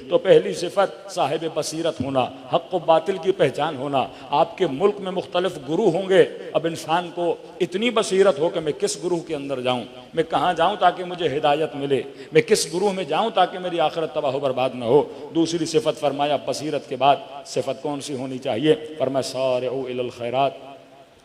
तो पहली सिफत साहिब बसीरत होना, हक़ व बातिल की पहचान होना। आपके मुल्क में मुख्तलिफ गुरु होंगे, अब इंसान को इतनी बसीरत हो कि मैं किस गुरु के अंदर जाऊँ, मैं कहाँ जाऊँ ताकि मुझे हिदायत मिले, मैं किस गुरु में जाऊँ ताकि मेरी आखिरत तबाह बर्बाद न हो। दूसरी सिफत फरमाया बसीरत के बाद सिफत कौन सी होनी चाहिए, फरमाया सारिऊ इलल खैरात,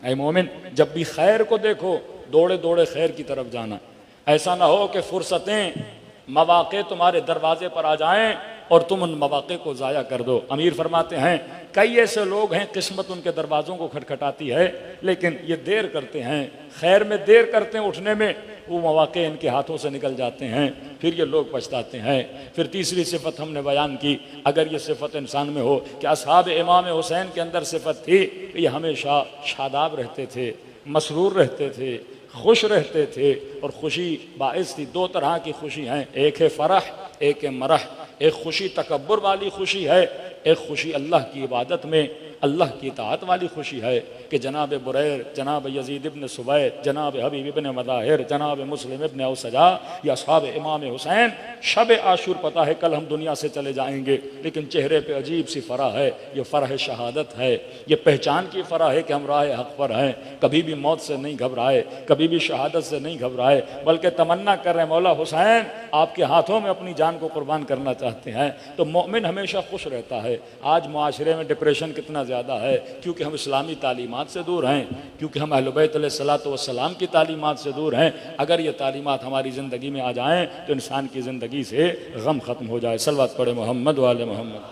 ऐ मोमिन जब भी खैर को देखो दौड़े दौड़े खैर की तरफ जाना। ऐसा ना हो कि फुर्सतें मवाक़े तुम्हारे दरवाजे पर आ जाएं और तुम उन मवाक़े को ज़ाया कर दो। अमीर फरमाते हैं कई ऐसे लोग हैं किस्मत उनके दरवाज़ों को खटखटाती है लेकिन ये देर करते हैं, खैर में देर करते हैं उठने में, वो मौक़े इनके हाथों से निकल जाते हैं, फिर ये लोग पछताते हैं। फिर तीसरी सिफत हमने बयान की, अगर ये सिफत इंसान में हो कि असहाब इमाम हुसैन के अंदर सिफत थी कि ये हमेशा शादाब रहते थे, मसरूर रहते थे, खुश रहते थे और खुशी बाइस थी। दो तरह की खुशी हैं, एक है फ़रह, एक है मरह। एक खुशी तकब्बुर वाली खुशी है, एक खुशी अल्लाह की इबादत में अल्लाह की इताअत वाली खुशी है कि जनाब बुरैर, जनाब यजीद इब्न सुबैत, जनाब हबीब इब्न मदाहिर, जनाब मुस्लिम इब्न औसजा या असहाब इमाम हुसैन शब आशूर पता है कल हम दुनिया से चले जाएंगे लेकिन चेहरे पे अजीब सी फ़रह है, ये फ़रह शहादत है, ये पहचान की फ़रह है कि हम राह हक़ पर हैं, कभी भी मौत से नहीं घबराए, कभी भी शहादत से नहीं घबराए, बल्कि तमन्ना कर रहे मौला हुसैन आपके हाथों में अपनी जान को कुर्बान करना चाहते हैं। तो मोमिन हमेशा खुश रहता है। आज मुआशरे में डिप्रेशन कितना ज़्यादा है, क्योंकि हम इस्लामी तालीमात से दूर हैं, क्योंकि हम अहले बैत अलैहिस्सलातु वस्सलाम की तालीमात से दूर हैं। अगर ये तालीमात हमारी ज़िंदगी में आ जाएँ तो इंसान की ज़िंदगी से गम ख़त्म हो जाए। सल्लत पढ़े मोहम्मद वाले मोहम्मद।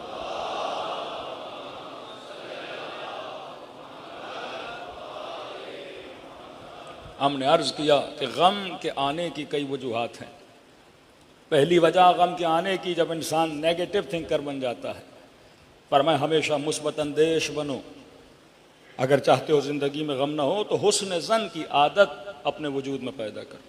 हमने अर्ज़ किया कि गम के आने की कई वजूहात हैं। पहली वजह गम के आने की, जब इंसान नेगेटिव थिंकर बन जाता है। पर मैं हमेशा मुस्बत अंदेश बनो। अगर चाहते हो ज़िंदगी में गम ना हो तो हुस्न ज़न की आदत अपने वजूद में पैदा करो।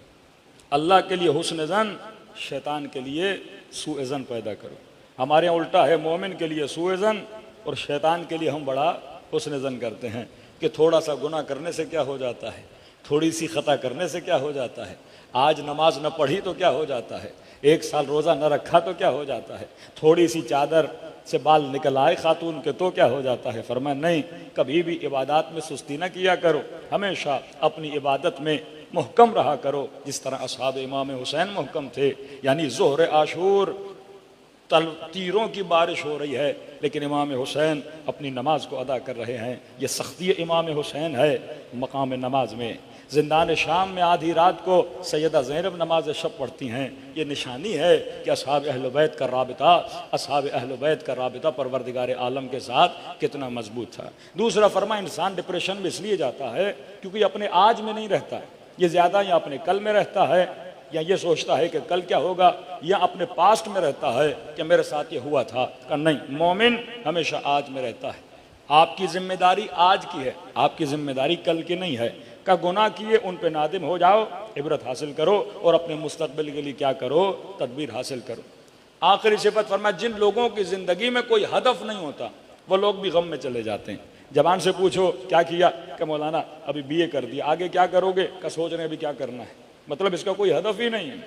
अल्लाह के लिए हुस्न ज़न, शैतान के लिए सूए ज़न पैदा करो। हमारे यहाँ उल्टा है, मोमिन के लिए सूए ज़न और शैतान के लिए हम बड़ा हुस्न ज़न करते हैं कि थोड़ा सा गुनाह करने से क्या हो जाता है, थोड़ी सी ख़ता करने से क्या हो जाता है, आज नमाज न पढ़ी तो क्या हो जाता है, एक साल रोज़ा न रखा तो क्या हो जाता है, थोड़ी सी चादर से बाल निकल आए खातून के तो क्या हो जाता है। फरमाया नहीं, कभी भी इबादत में सुस्ती न किया करो, हमेशा अपनी इबादत में मुहकम रहा करो, जिस तरह असहाब इमाम हुसैन मुहकम थे। यानी ज़ोहर आशूर तीरों की बारिश हो रही है लेकिन इमाम हुसैन अपनी नमाज को अदा कर रहे हैं। ये सख्ती इमाम हुसैन है मकाम नमाज में। ज़िंदान शाम में आधी रात को सैयदा ज़ैनब नमाज शब पढ़ती हैं। ये निशानी है कि असहाब अहल बैत का राबिता, असहाब अहल बैत का राबिता परवरदिगार आलम के साथ कितना मजबूत था। दूसरा फरमा, इंसान डिप्रेशन में इसलिए जाता है क्योंकि अपने आज में नहीं रहता है, ये ज़्यादा या अपने कल में रहता है, या ये सोचता है कि कल क्या होगा, या अपने पास्ट में रहता है कि मेरे साथ ये हुआ था। का नहीं, मोमिन हमेशा आज में रहता है। आपकी जिम्मेदारी आज की है, आपकी जिम्मेदारी कल की नहीं है। का गुनाह किए उन पे नादिम हो जाओ, इबरत हासिल करो और अपने मुस्तकबिल के लिए क्या करो, तदबीर हासिल करो। आखिरी सिफत फरमाया, जिन लोगों की ज़िंदगी में कोई हदफ नहीं होता वो लोग भी गम में चले जाते हैं। जबान से पूछो क्या किया, कि मौलाना अभी BA कर दिया, आगे क्या करोगे, का सोच रहे हैं अभी क्या करना है, मतलब इसका कोई हदफ ही नहीं है।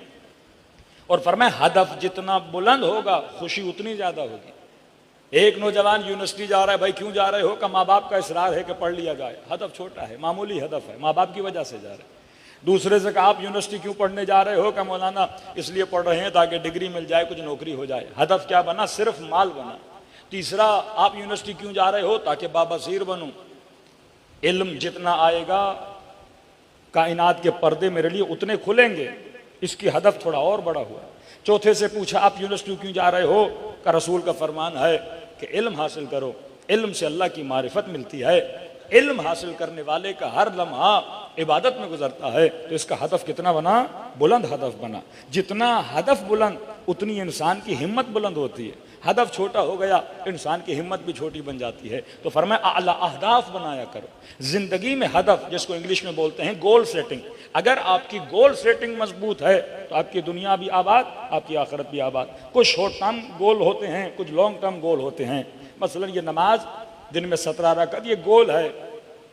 और फरमाया हदफ जितना बुलंद होगा खुशी उतनी ज़्यादा होगी। एक नौजवान यूनिवर्सिटी जा रहा है, भाई क्यों जा रहे हो, का माँ बाप का इसरार है कि पढ़ लिया जाए, हदफ छोटा है, मामूली हदफ है, माँ बाप की वजह से जा रहे हैं। दूसरे से कहा आप यूनिवर्सिटी क्यों पढ़ने जा रहे हो, का मौलाना इसलिए पढ़ रहे हैं ताकि डिग्री मिल जाए, कुछ नौकरी हो जाए। हदफ क्या बना, सिर्फ माल बना। तीसरा, आप यूनिवर्सिटी क्यों जा रहे हो, ताकि बाबसीर बनूं, इल्म जितना आएगा कायनात के पर्दे मेरे लिए उतने खुलेंगे, इसकी हदफ थोड़ा और बड़ा हुआ। चौथे से पूछा आप यूनिवर्सिटी क्यों जा रहे हो, का रसूल का फरमान है कि इल्म हासिल करो, इल्म से अल्लाह की मारिफत मिलती है, इल्म हासिल करने वाले का हर लम्हा इबादत में गुजरता है। तो इसका हदफ कितना बना, बुलंद हदफ बना। जितना हदफ बुलंद उतनी इंसान की हिम्मत बुलंद होती है। हदफ छोटा हो गया इंसान की हिम्मत भी छोटी बन जाती है। तो फरमाया आला अहदाफ बनाया करो जिंदगी में। हदफ जिसको इंग्लिश में बोलते हैं गोल सेटिंग, अगर आपकी गोल सेटिंग मजबूत है तो आपकी दुनिया भी आबाद, आपकी आखिरत भी आबाद। कुछ शॉर्ट टर्म गोल होते हैं, कुछ लॉन्ग टर्म गोल होते हैं। मसलन ये नमाज दिन में 17 रकात, ये गोल है।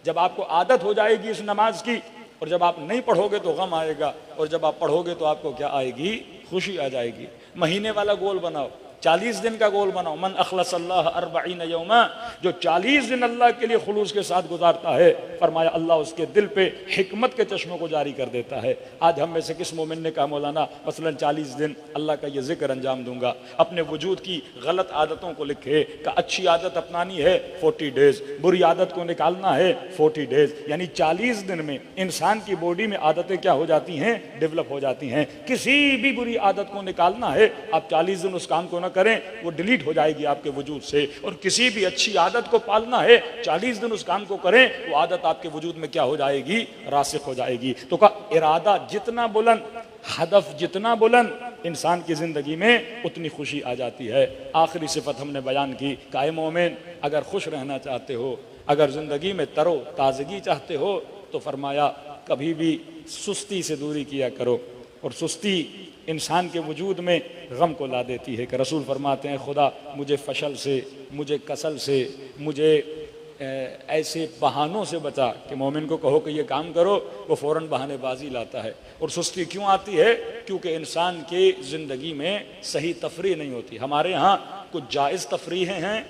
जब आपको आदत हो जाएगी इस नमाज की, और जब आप नहीं पढ़ोगे तो गम आएगा, और जब आप पढ़ोगे तो आपको क्या आएगी, खुशी आ जाएगी। महीने वाला गोल बनाओ 40 दिन का गोल बनाओ। मन अखलसल्लाह 40 यौमा, जो 40 दिन अल्लाह के लिए खुलूस के साथ गुजारता है, फरमाया अल्लाह उसके दिल पे हिकमत के चश्मों को जारी कर देता है। आज हम में से किस मोमिन ने कहा मौलाना मसलन 40 दिन अल्लाह का ये जिक्र अंजाम दूंगा, अपने वजूद की गलत आदतों को लिखे का अच्छी आदत अपनानी है 40 डेज, बुरी आदत को निकालना है 40 डेज, यानी 40 दिन में इंसान की बॉडी में आदतें क्या हो जाती हैं, डेवलप हो जाती हैं। किसी भी बुरी आदत को निकालना है, आप 40 दिन उस काम को ना करें, वो डिलीट हो जाएगी आपके वजूद से। और किसी भी अच्छी आदत को पालना है, 40 दिन उस काम को करें, वो आदत आपके वजूद में क्या हो जाएगी, रासिख हो जाएगी। तो का इरादा जितना बुलंद, हदफ जितना बुलंद, इंसान की जिंदगी में उतनी खुशी आ जाती है। आखिरी सिफत हमने बयान की, काए मोमिन अगर खुश रहना चाहते हो, अगर जिंदगी में तरो ताजगी चाहते हो, तो फरमाया कभी भी सुस्ती से दूरी किया करो। और सुस्ती इंसान के वजूद में गम को ला देती है कि रसूल फरमाते हैं खुदा मुझे फशल से, मुझे कसल से, मुझे ऐसे बहानों से बचा कि मोमिन को कहो कि ये काम करो, वो फ़ौरन बहानेबाजी लाता है। और सुस्ती क्यों आती है? क्योंकि इंसान के ज़िंदगी में सही तफरीह नहीं होती। हमारे यहाँ कुछ जायज़ तफरीहें हैं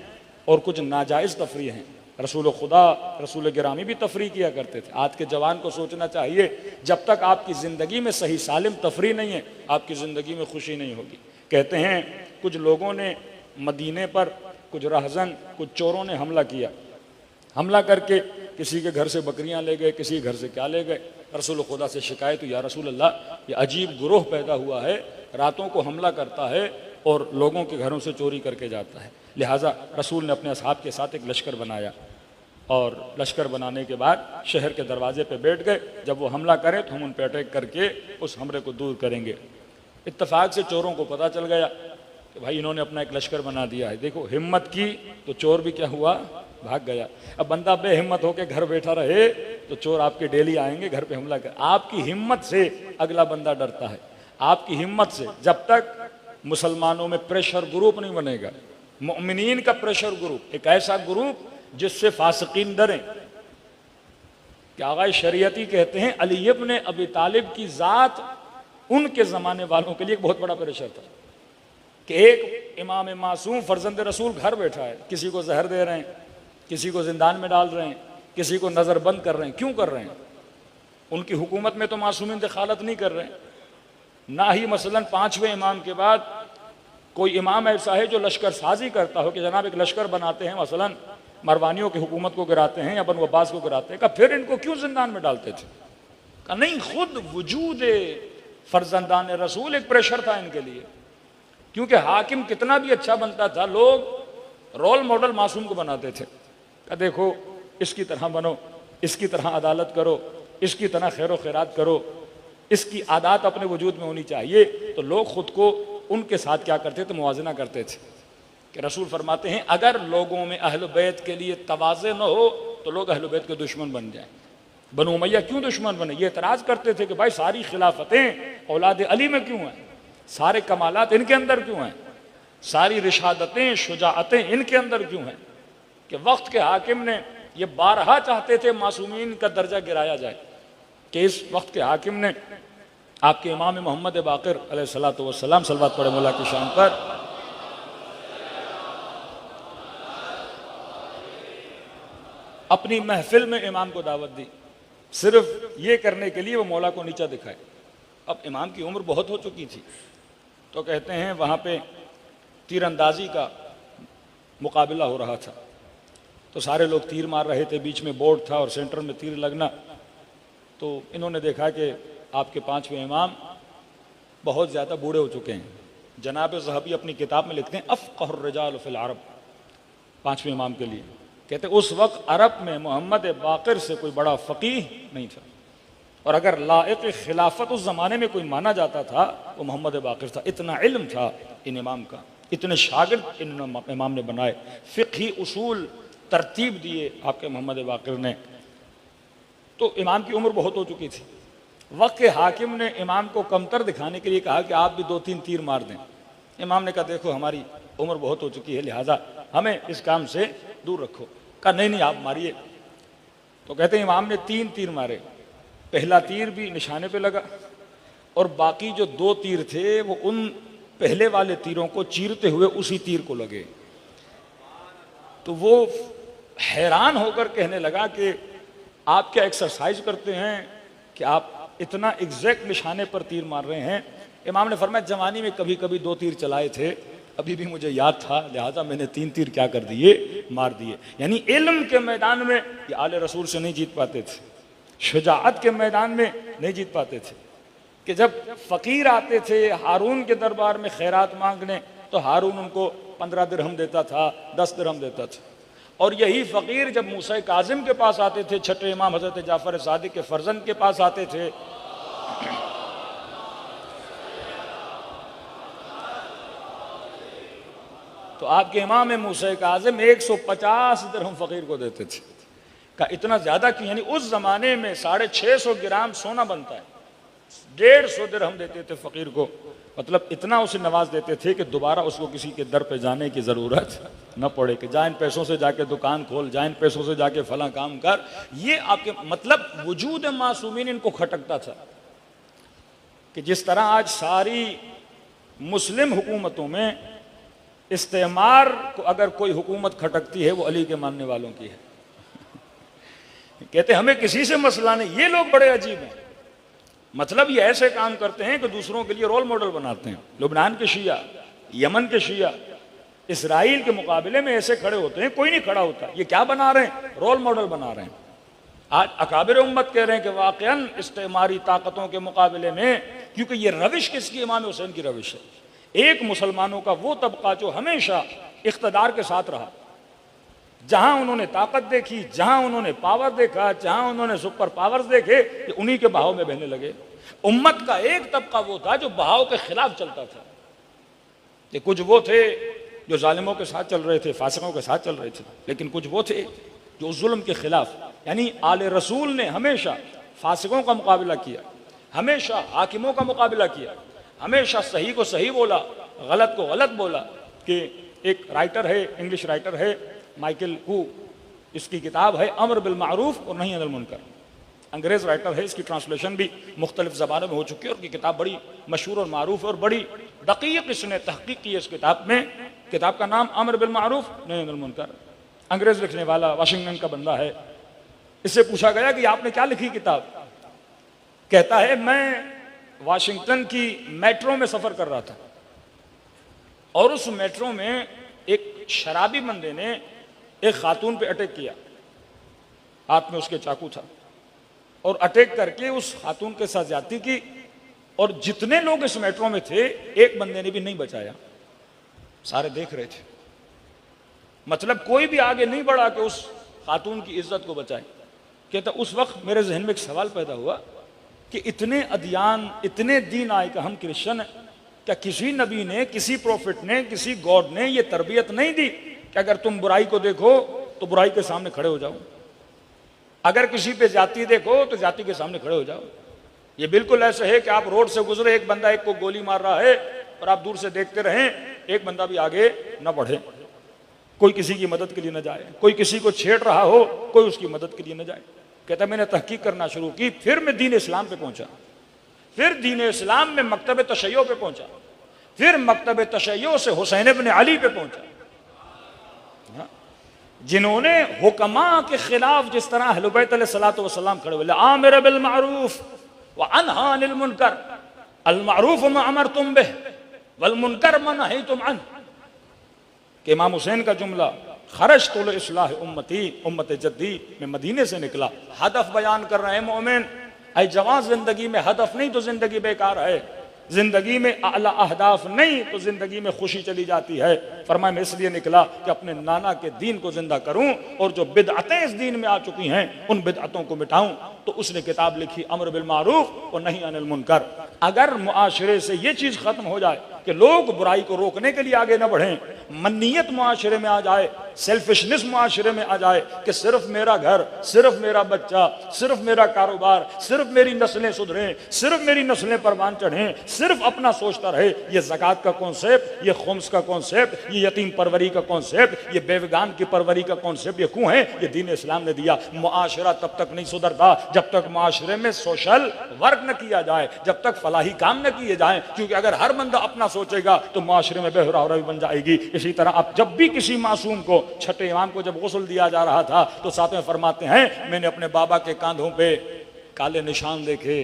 और कुछ नाजायज़ तफरीह हैं। रसूल खुदा, रसूल गिरामी भी तफरीह किया करते थे। आज के जवान को सोचना चाहिए, जब तक आपकी ज़िंदगी में सही सालिम तफरीह नहीं है, आपकी ज़िंदगी में खुशी नहीं होगी। कहते हैं कुछ लोगों ने मदीने पर, कुछ रहज़न, कुछ चोरों ने हमला किया। हमला करके किसी के घर से बकरियां ले गए, किसी के घर से क्या ले गए। रसूल खुदा से शिकायत हुई, या रसूल अल्लाह, ये अजीब गुरोह पैदा हुआ है, रातों को हमला करता है और लोगों के घरों से चोरी करके जाता है। लिहाजा रसूल ने अपने असहाब के साथ एक लश्कर बनाया और लश्कर बनाने के बाद शहर के दरवाजे पे बैठ गए, जब वो हमला करें तो हम उन पर अटैक करके उस हमले को दूर करेंगे। इत्तफाक से चोरों को पता चल गया कि भाई इन्होंने अपना एक लश्कर बना दिया है। देखो हिम्मत की तो चोर भी क्या हुआ, भाग गया। अब बंदा बेहिम्मत होकर घर बैठा रहे तो चोर आपके डेली आएंगे घर पे हमला कर। आपकी हिम्मत से अगला बंदा डरता है, आपकी हिम्मत से। जब तक मुसलमानों में प्रेशर ग्रुप नहीं बनेगा, मोमिनीन का प्रेशर ग्रुप, एक ऐसा ग्रुप जिससे फासिकीन डरें। क्या आगा शरीयती कहते हैं अली इब्न अबी तालिब की जात उनके ज़माने वालों के लिए एक बहुत बड़ा प्रेशर था कि एक इमाम मासूम फर्जंद रसूल घर बैठा है, किसी को जहर दे रहे हैं, किसी को जिंदान में डाल रहे हैं, किसी को नज़र बंद कर रहे हैं। क्यों कर रहे हैं? उनकी हुकूमत में तो मासूमीन दखालत नहीं कर रहे हैं। ना ही मसलन 5वें इमाम के बाद कोई इमाम ऐसा है जो लश्कर साजी करता हो कि जनाब एक लश्कर बनाते हैं, मसलन मरवानियों की हुकूमत को गिराते हैं या बनु अब्बास को गिराते हैं। का फिर इनको क्यों जिंदान में डालते थे? का नहीं, खुद वजूद फर्जंदान रसूल एक प्रेशर था इनके लिए। क्योंकि हाकिम कितना भी अच्छा बनता था, लोग रोल मॉडल मासूम को बनाते थे। का देखो इसकी तरह बनो, इसकी तरह अदालत करो, इसकी तरह खैर खैरात करो, इसकी आदत अपने वजूद में होनी चाहिए। तो लोग खुद को उनके साथ क्या करते थे, मुवाजना करते थे। कि रसूल फरमाते हैं अगर लोगों में अहल बैत के लिए तवाज़े न हो तो लोग अहल बैत के दुश्मन बन जाएं। बनु उमैया क्यों दुश्मन बने? ये एतराज़ करते थे कि भाई सारी खिलाफतें औलाद अली में क्यों हैं, सारे कमालात इनके अंदर क्यों हैं, सारी रिशादतें शुजाअतें इनके अंदर क्यों हैं। कि वक्त के हाकिम ने ये बारहा चाहते थे मासूमीन का दर्जा गिराया जाए, कि इस वक्त के हाकिम ने आपके इमाम मोहम्मद बाक़िर अलैहिस्सलातु वस्सलाम, सलवात पढ़े मौला की शान पर, अपनी महफिल में इमाम को दावत दी, सिर्फ ये करने के लिए वो मौला को नीचा दिखाए। अब इमाम की उम्र बहुत हो चुकी थी, तो कहते हैं वहाँ पे तीरंदाजी का मुकाबला हो रहा था। तो सारे लोग तीर मार रहे थे, बीच में बोर्ड था और सेंटर में तीर लगना। तो इन्होंने देखा कि आपके 5वें इमाम बहुत ज़्यादा बूढ़े हो चुके हैं। जनाब ज़हबी अपनी किताब में लिखते हैं अफ़क़हुर रिजाल फ़िल अरब, 5वें इमाम के लिए कहते उस वक्त अरब में मोहम्मद बाक़िर से कोई बड़ा फ़क़ीह नहीं था, और अगर लायक खिलाफत उस ज़माने में कोई माना जाता था वो मोहम्मद बाक़िर था। इतना इल्म था इन इमाम का, इतने शागिर्द इन इमाम ने बनाए, फ़िक़ही उसूल तरतीब दिए आपके मोहम्मद बाक़िर ने। तो इमाम की उम्र बहुत हो चुकी थी। वक्त के हाकिम ने इमाम को कमतर दिखाने के लिए कहा कि आप भी 2-3 तीर मार दें। इमाम ने कहा देखो हमारी उम्र बहुत हो चुकी है, लिहाजा हमें इस काम से दूर रखो। कहा नहीं नहीं आप मारिए। तो कहते हैं इमाम ने 3 तीर मारे, पहला तीर भी निशाने पे लगा और बाकी जो 2 तीर थे वो उन पहले वाले तीरों को चीरते हुए उसी तीर को लगे। तो वो हैरान होकर कहने लगा कि आप क्या एक्सरसाइज करते हैं कि आप इतना एग्जैक्ट निशाने पर तीर मार रहे हैं? इमाम ने फरमाया जवानी में कभी कभी 2 तीर चलाए थे, अभी भी मुझे याद था, लिहाजा मैंने 3 तीर क्या कर दिए, मार दिए। यानी इल्म के मैदान में ये आले रसूल से नहीं जीत पाते थे, शुजाअत के मैदान में नहीं जीत पाते थे। कि जब फ़कीर आते थे हारून के दरबार में खैरात मांगने, तो हारून उनको 15 दिरहम देता था, 10 दिरहम देता था। और यही फ़कीर जब मूसा काज़िम के पास आते थे, छठे इमाम हज़रत जाफ़र सादिक के फर्जंद के पास आते थे, तो आपके इमाम मूसा काज़िम 150 दिरहम फ़कीर को देते थे। का इतना ज़्यादा कि यानी उस ज़माने में 650 ग्राम सोना बनता है, 150 दिरहम देते थे फ़कीर को। मतलब इतना उसे नवाज देते थे कि दोबारा उसको किसी के दर पे जाने की ज़रूरत न पड़े कि जा इन पैसों से जाके दुकान खोल, जा इन पैसों से जाके फला काम कर। ये आपके मतलब वजूद मासूमीन इनको खटकता था कि जिस तरह आज सारी मुस्लिम हुकूमतों में इस्तेमार को अगर कोई हुकूमत खटकती है वो अली के मानने वालों की है। कहते हमें किसी से मसला नहीं। ये लोग बड़े अजीब हैं, मतलब ये ऐसे काम करते हैं कि दूसरों के लिए रोल मॉडल बनाते हैं। लुबनान के शिया, यमन के शिया इसराइल के मुकाबले में ऐसे खड़े होते हैं, कोई नहीं खड़ा होता। ये क्या बना रहे हैं? रोल मॉडल बना रहे हैं। आज अकाबिर उम्मत कह रहे हैं कि वाकईन इस्तेमारी ताकतों के मुकाबले में, क्योंकि ये रविश किसकी? इमाम हुसैन की रविश है। एक मुसलमानों का वो तबका जो हमेशा इख्तदार के साथ रहा, जहां उन्होंने ताकत देखी, जहां उन्होंने पावर देखा, जहां उन्होंने सुपर पावर्स देखे, कि उन्हीं के बहाव में बहने लगे। उम्मत का एक तबका वो था जो बहाव के खिलाफ चलता था। कि कुछ वो थे जो जालिमों के साथ चल रहे थे, फासिकों के साथ चल रहे थे, लेकिन कुछ वो थे जो जुल्म के खिलाफ। यानी आले रसूल ने हमेशा फासिकों का मुकाबला किया, हमेशा हाकिमों का मुकाबला किया, हमेशा सही को सही बोला, गलत को गलत बोला। कि एक राइटर है, इंग्लिश राइटर है माइकल हू, इसकी किताब है अमर बिल मारूफ और नही अनिल मुनकर। अंग्रेज़ राइटर है, इसकी ट्रांसलेशन भी मुख्तलिफ ज़बानों में हो चुकी है और की किताब बड़ी मशहूर और मारूफ और बड़ी दक़ीक़ इसने तहक़ीक़ की है इस किताब में। किताब का नाम अमर बिल मारूफ नही अनिल मुनकर। अंग्रेज़ लिखने वाला वाशिंगटन का बंदा है। इससे पूछा गया कि आपने क्या लिखी किताब? कहता है मैं वाशिंगटन की मेट्रो में सफ़र कर रहा था और उस मेट्रो में एक शराबी बंदे ने एक खातून पे अटैक किया, हाथ में उसके चाकू था, और अटैक करके उस खातून के साथ ज्यादती की। और जितने लोग इस मेट्रो में थे, एक बंदे ने भी नहीं बचाया, सारे देख रहे थे। मतलब कोई भी आगे नहीं बढ़ा कि उस खातून की इज्जत को बचाए। कहता उस वक्त मेरे जहन में एक सवाल पैदा हुआ कि इतने अदियान, इतने दीन आए का हम क्रिश्चियन हैं, क्या किसी नबी ने, किसी प्रॉफिट ने, किसी गॉड ने ये तरबियत नहीं दी कि अगर तुम बुराई को देखो तो बुराई के सामने खड़े हो जाओ, अगर किसी पे जाति देखो तो जाति के सामने खड़े हो जाओ? ये बिल्कुल ऐसे है कि आप रोड से गुजरे, एक बंदा एक को गोली मार रहा है और आप दूर से देखते रहें, एक बंदा भी आगे न बढ़े, कोई किसी की मदद के लिए न जाए, कोई किसी को छेड़ रहा हो, कोई उसकी मदद के लिए न जाए। कहता मैंने तहकीक करना शुरू की, फिर मैं दीन इस्लाम पे पहुंचा, फिर दीन इस्लाम में मकतब तशय्यो पे पहुंचा, फिर मकतब तशय्यो से हुसैन इब्न अली पे पहुंचा, जिन्होंने हुक्मा के खिलाफ जिस तरह अहले बैत अलैहिस्सलातु वस्सलाम खड़े हुए, आमिर बिल मारूफ व अनहा अनिल मुनकर, अल मारूफ मा अमरतुम बिह वल मुनकर मा नहीतुम अन। कि इमाम हुसैन का जुमला खरजतु लिइस्लाह उम्मती, उम्मत जद्दी में मदीने से निकला, हदफ बयान कर रहे हैं मोमिन। ऐ जवान, जिंदगी में हदफ नहीं तो जिंदगी बेकार है, जिंदगी में आला अहदाफ नहीं तो जिंदगी में खुशी चली जाती है। फरमाया मैं इसलिए निकला कि अपने नाना के दीन को जिंदा करूं और जो बिदअतें इस दीन में आ चुकी हैं उन बिदअतों को मिटाऊं। तो उसने किताब लिखी अमर बिल मारूफ और नहीं अनिल मुनकर। अगर मुआशरे से ये चीज खत्म हो जाए कि लोग बुराई को रोकने के लिए आगे न बढ़ें, मन्नियत मुआशरे में आ जाए, सेल्फिशनेस मुआशरे में आ जाए कि सिर्फ मेरा घर, सिर्फ मेरा बच्चा, सिर्फ मेरा कारोबार, सिर्फ मेरी नस्लें सुधरें, सिर्फ मेरी नस्लें परवान चढ़ें, सिर्फ अपना सोचता रहे, ये ज़कात का कॉन्सेप्ट, ये खुम्स का कॉन्सेप्ट, ये यतीम परवरी का कॉन्सेप्ट, ये बेवगान की परवरी का कॉन्सेप्ट, ये क्यों है? ये दीन इस्लाम ने दिया। मुआशरा तब तक नहीं सुधरता जब तक माशरे में सोशल वर्क न किया जाए, जब तक फलाही काम न किए जाए, क्योंकि अगर हर बंदा अपना सोचेगा तो माशरे में बेहरावरी बन जाएगी। इसी तरह आप जब भी किसी मासूम को, छठे इमाम को जब गुस्ल दिया जा रहा था तो साथ में फरमाते हैं, मैंने अपने बाबा के कांधों पे काले निशान देखे।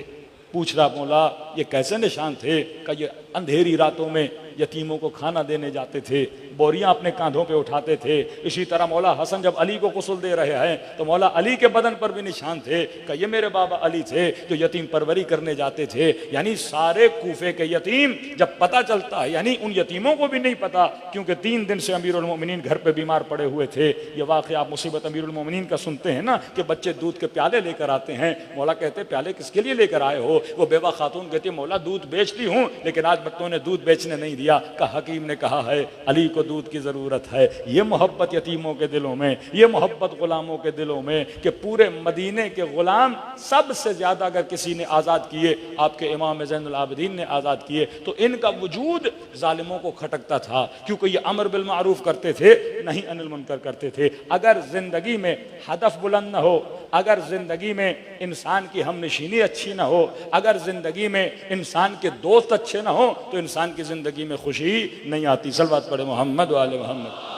पूछ रहा, मौला ये कैसे निशान थे? कि ये अंधेरी रातों में यतीमों को खाना देने जाते थे, बोरियां अपने कांधों पे उठाते थे। इसी तरह मौला हसन जब अली को गुस्ल दे रहे हैं तो मौला अली के बदन पर भी निशान थे कि ये मेरे बाबा अली थे जो यतीम परवरी करने जाते थे। यानी सारे कूफे के यतीम जब पता चलता है, यानी उन यतीमों को भी नहीं पता, क्योंकि 3 दिन से अमीरुल मोमिनीन घर पे बीमार पड़े हुए थे। ये वाक़या आप मुसीबत अमीरुल मोमिनीन का सुनते हैं ना कि बच्चे दूध के प्याले लेकर आते हैं। मौला कहते प्याले किसके लिए लेकर आए हो? वो बेवा खातून कहती मौला दूध बेचती हूँ, लेकिन आज बच्चों ने दूध बेचने नहीं दिया। का हकीम ने कहा है अली को दूध की ज़रूरत है। ये मोहब्बत यतीमों के दिलों में, ये मोहब्बत गुलामों के दिलों में कि पूरे मदीने के गुलाम सबसे ज़्यादा अगर किसी ने आज़ाद किए, आपके इमाम ज़ैनुल आबिदीन ने आज़ाद किए, तो इनका वजूद जालिमों को खटकता था, क्योंकि ये अमर बिल मारूफ करते थे, नहीं अनिल मुनकर करते थे। अगर ज़िंदगी में हदफ बुलंद न हो, अगर ज़िंदगी में इंसान की हमनशीनी अच्छी ना हो, अगर ज़िंदगी में इंसान के दोस्त अच्छे ना हो, तो इंसान की ज़िंदगी में खुशी नहीं आती। सलवात पढ़े मोहम्मद वाले मोहम्मद।